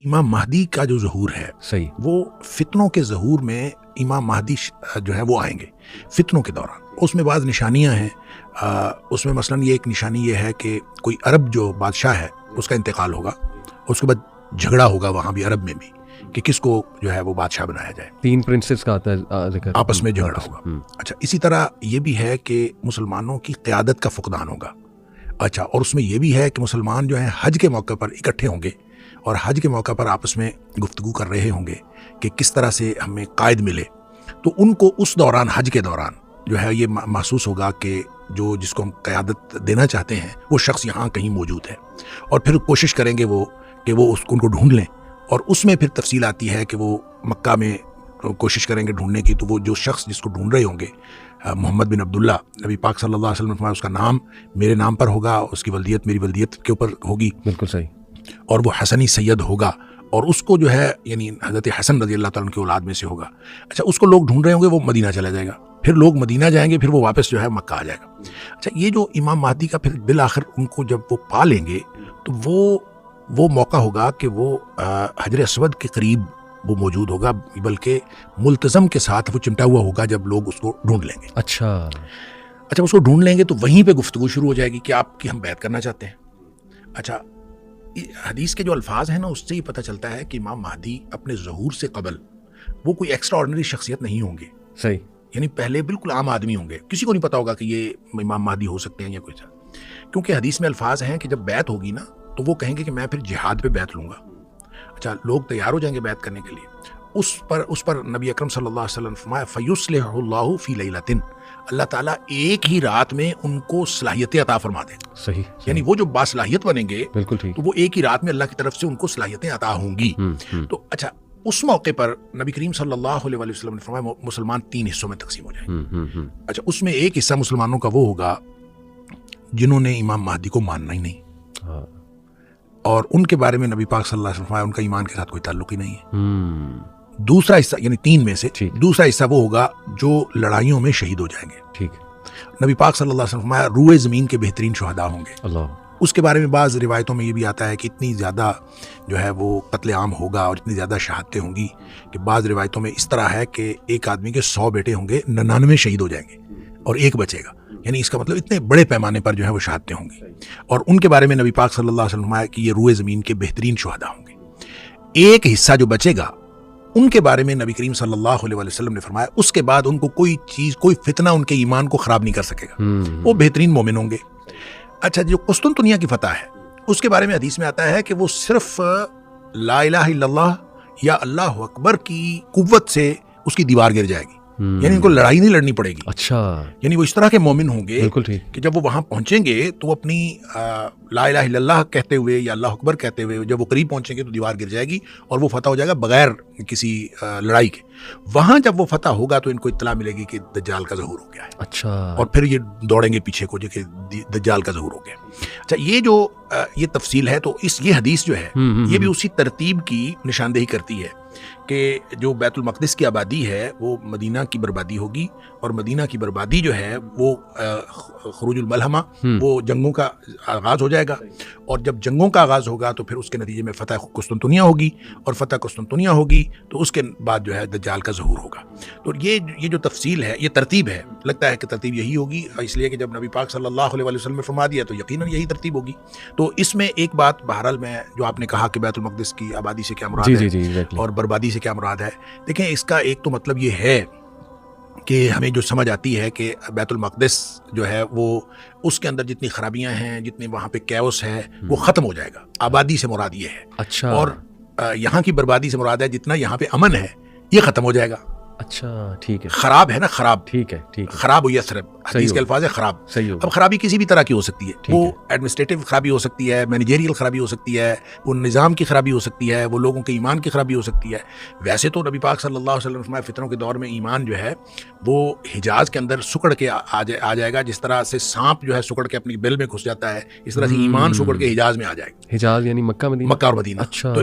امام مہدی کا جو ظہور ہے صحیح. وہ فتنوں کے ظہور میں امام مہدی جو ہے وہ آئیں گے فتنوں کے دوران. اس میں بعض نشانیاں ہیں. اس میں مثلاً یہ ایک نشانی یہ ہے کہ کوئی عرب جو بادشاہ ہے اس کا انتقال ہوگا، اس کے بعد جھگڑا ہوگا وہاں بھی عرب میں بھی کہ کس کو جو ہے وہ بادشاہ بنایا جائے. 3 پرنسز کا آتا ہے ذکر، آپس میں جھگڑا ہوگا. اچھا، اسی طرح یہ بھی ہے کہ مسلمانوں کی قیادت کا فقدان ہوگا. اچھا، اور اس میں یہ بھی ہے کہ مسلمان جو ہیں حج کے موقع پر اکٹھے ہوں گے اور حج کے موقع پر آپس میں گفتگو کر رہے ہوں گے کہ کس طرح سے ہمیں قائد ملے. تو ان کو اس دوران، حج کے دوران جو ہے یہ محسوس ہوگا کہ جس کو ہم قیادت دینا چاہتے ہیں وہ شخص یہاں کہیں موجود ہے، اور پھر کوشش کریں گے وہ کہ وہ ان کو ڈھونڈ لیں. اور اس میں پھر تفصیل آتی ہے کہ وہ مکہ میں کوشش کریں گے ڈھونڈنے کی. تو وہ جو شخص جس کو ڈھونڈ رہے ہوں گے محمد بن عبداللہ، نبی پاک صلی اللہ علیہ وسلم نے فرمایا اس کا نام میرے نام پر ہوگا، اس کی ولدیت میری ولدیت کے اوپر ہوگی. بالکل صحیح. اور وہ حسنی سید ہوگا، اور اس کو جو ہے یعنی حضرت حسن رضی اللہ تعالیٰ عنہ کی اولاد میں سے ہوگا. اچھا، اس کو لوگ ڈھونڈ رہے ہوں گے، وہ مدینہ چلا جائے گا، پھر لوگ مدینہ جائیں گے، پھر وہ واپس جو ہے مکہ آ جائے گا. اچھا، یہ جو امام مہدی کا پھر بالآخر ان کو جب وہ پا لیں گے تو وہ موقع ہوگا کہ وہ حجر اسود کے قریب وہ موجود ہوگا، بلکہ ملتزم کے ساتھ وہ چمٹا ہوا ہوگا جب لوگ اس کو ڈھونڈ لیں گے. اچھا، اس کو ڈھونڈ لیں گے تو وہیں پہ گفتگو شروع ہو جائے گی کہ آپ کی ہم بیعت کرنا چاہتے ہیں. اچھا، حدیث کے جو الفاظ ہیں نا، اس سے یہ پتہ چلتا ہے کہ امام مہدی اپنے ظہور سے قبل وہ کوئی ایکسٹرا آرڈنری شخصیت نہیں ہوں گے. صحیح. یعنی پہلے بالکل عام آدمی ہوں گے، کسی کو نہیں پتا ہوگا کہ یہ امام مہدی ہو سکتے ہیں یا کچھ. کیونکہ حدیث میں الفاظ ہیں کہ جب بیعت ہوگی نا تو وہ کہیں گے کہ میں پھر جہاد پہ بیعت لوں گا. اچھا، لوگ تیار ہو جائیں گے بیعت کرنے کے لیے. اس پر نبی اکرم صلی اللہ علیہ وسلم نے فرمایا فیصلح اللہ فی لیلۃ، اللہ تعالیٰ ایک ہی رات میں ان کو صلاحیتیں عطا فرما دیں. صحیح. یعنی وہ جو باصلاحیت بنیں گے بالکل ٹھیک، تو وہ ایک ہی رات میں اللہ کی طرف سے ان کو صلاحیتیں عطا ہوں گی. تو اچھا، اس موقع پر نبی کریم صلی اللہ علیہ وسلم نے فرمایا مسلمان 3 حصوں میں تقسیم ہو جائیں گے. اچھا، اس میں ایک حصہ مسلمانوں کا وہ ہوگا جنہوں نے امام مہدی کو ماننا ہی نہیں، اور ان کے بارے میں نبی پاک صلی اللہ علیہ وسلم فرمایا ان کا ایمان کے ساتھ کوئی تعلق ہی نہیں ہے. دوسرا حصہ یعنی 3 میں سے دوسرا حصہ وہ ہوگا جو لڑائیوں میں شہید ہو جائیں گے. ٹھیک. نبی پاک صلی اللہ علیہ وسلم فرمایا روئے زمین کے بہترین شہداء ہوں گے. اللہ. اس کے بارے میں بعض روایتوں میں یہ بھی آتا ہے کہ اتنی زیادہ جو ہے وہ قتل عام ہوگا اور اتنی زیادہ شہادتیں ہوں گی کہ بعض روایتوں میں اس طرح ہے کہ ایک آدمی کے 100 بیٹے ہوں گے، 99 شہید ہو جائیں گے اور ایک بچے گا. یعنی اس کا مطلب اتنے بڑے پیمانے پر جو ہے وہ شہادتیں ہوں گی. اور ان کے بارے میں نبی پاک صلی اللہ علیہ وسلم فرمایا کہ یہ روئے زمین کے بہترین شہداء ہوں گے. ایک حصہ جو بچے گا ان کے بارے میں نبی کریم صلی اللہ علیہ وسلم نے فرمایا اس کے بعد ان کو کوئی چیز، کوئی فتنہ ان کے ایمان کو خراب نہیں کر سکے گا، وہ بہترین مومن ہوں گے. اچھا، جو قسطنطنیہ کی فتح ہے اس کے بارے میں حدیث میں آتا ہے کہ وہ صرف لا الہ الا اللہ یا اللہ اکبر کی قوت سے اس کی دیوار گر جائے گی. یعنی ان کو لڑائی نہیں لڑنی پڑے گی. اچھا، یعنی وہ اس طرح کے مومن ہوں گے بالکل ٹھیک کہ جب وہ وہاں پہنچیں گے تو اپنی لا الہ الا اللہ کہتے ہوئے یا اللہ اکبر کہتے ہوئے جب وہ قریب پہنچیں گے تو دیوار گر جائے گی اور وہ فتح ہو جائے گا بغیر کسی لڑائی کے. وہاں جب وہ فتح ہوگا تو ان کو اطلاع ملے گی کہ دجال کا ظہور ہو گیا ہے. اچھا، اور پھر یہ دوڑیں گے پیچھے کو کہ دجال کا ظہور ہو گیا. اچھا، یہ تفصیل ہے. تو یہ حدیث جو ہے یہ بھی اسی ترتیب کی نشاندہی کرتی ہے کہ جو بیت المقدس کی آبادی ہے وہ مدینہ کی بربادی ہوگی، اور مدینہ کی بربادی جو ہے وہ خروج الملحمہ، وہ جنگوں کا آغاز ہو جائے گا. اور جب جنگوں کا آغاز ہوگا تو پھر اس کے نتیجے میں فتح قسطنطنیہ ہوگی، اور فتح قسطنطنیہ ہوگی تو اس کے بعد جو ہے دجال کا ظہور ہوگا. تو یہ جو تفصیل ہے، یہ ترتیب ہے. لگتا ہے کہ ترتیب یہی ہوگی، اس لیے کہ جب نبی پاک صلی اللہ علیہ وسلم نے فرما دیا تو یقیناً یہی ترتیب ہوگی. تو اس میں ایک بات بہرحال میں جو آپ نے کہا کہ بیت المقدس کی آبادی سے کیا مراد ہے اور بربادی سے کیا مراد ہے، دیکھیں اس کا ایک تو مطلب یہ ہے کہ ہمیں جو سمجھ آتی ہے کہ بیت المقدس جو ہے وہ اس کے اندر جتنی خرابیاں ہیں، جتنے وہاں پہ کیوس ہے، وہ ختم ہو جائے گا. آبادی سے مراد یہ ہے. اچھا. اور یہاں کی بربادی سے مراد ہے جتنا یہاں پہ امن ہے یہ ختم ہو جائے گا. اچھا، ٹھیک ہے. خراب ہے نا، خراب، ٹھیک ہے ٹھیک ہے. خراب ہو یسرب، حدیث کے الفاظ ہے خراب. صحیح ہو. اب خرابی کسی بھی طرح کی ہو سکتی ہے، وہ ایڈمنسٹریٹو خرابی ہو سکتی ہے، مینیجریل خرابی ہو سکتی ہے، وہ نظام کی خرابی ہو سکتی ہے، وہ لوگوں کے ایمان کی خرابی ہو سکتی ہے. ویسے تو نبی پاک صلی اللہ علیہ وسلم فرمایا فتنوں کے دور میں ایمان جو ہے وہ حجاز کے اندر سکڑ کے آ جائے گا. جس طرح سے سانپ جو ہے سکڑ کے اپنی بل میں گھس جاتا ہے، اس طرح سے ایمان سکڑ کے حجاز میں آ جائے گا. حجاز یعنی مکہ اور مدینہ. اچھا. تو